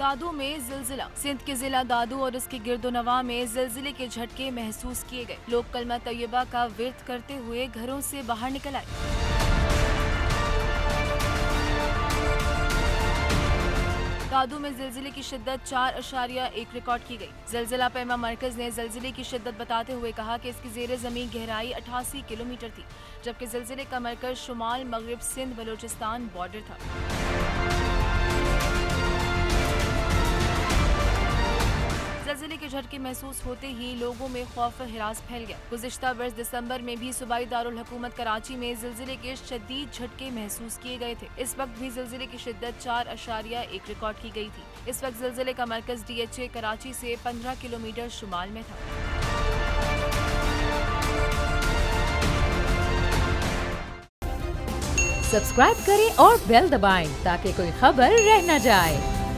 दादू में जिलजिला। सिंध के जिला दादू और उसके गिरदोनवा में जिलजिले के झटके महसूस किए गए। लोग कलमा तैयबा का विर्द करते हुए घरों से बाहर निकल आए। दादू में जिलजिले की शिद्दत 4.1 रिकॉर्ड की गई। जिलजिला पैमा मरकज ने जिलजिले की शिद्दत बताते हुए कहा कि इसकी ज़ेरे ज़मीन गहराई 88 किलोमीटर थी, जबकि जिलजिले का मरकज शुमाल मगरिब सिंध बलोचिस्तान बॉर्डर था। जिलजिले के झटके महसूस होते ही लोगों में खौफ हिरास फैल गया। गुज़िश्ता वर्ष दिसंबर में भी सूबाई दारुल हुकूमत कराची में जिलजिले के शदीद झटके महसूस किए गए थे। इस वक्त भी जिलजिले की शिद्दत 4.1 रिकॉर्ड की गई थी। इस वक्त जिलजिले का मरकज DHA कराची से 15 किलोमीटर शुमाल में था। सब्सक्राइब करें और बेल दबाएं ताकि कोई खबर रह न जाए।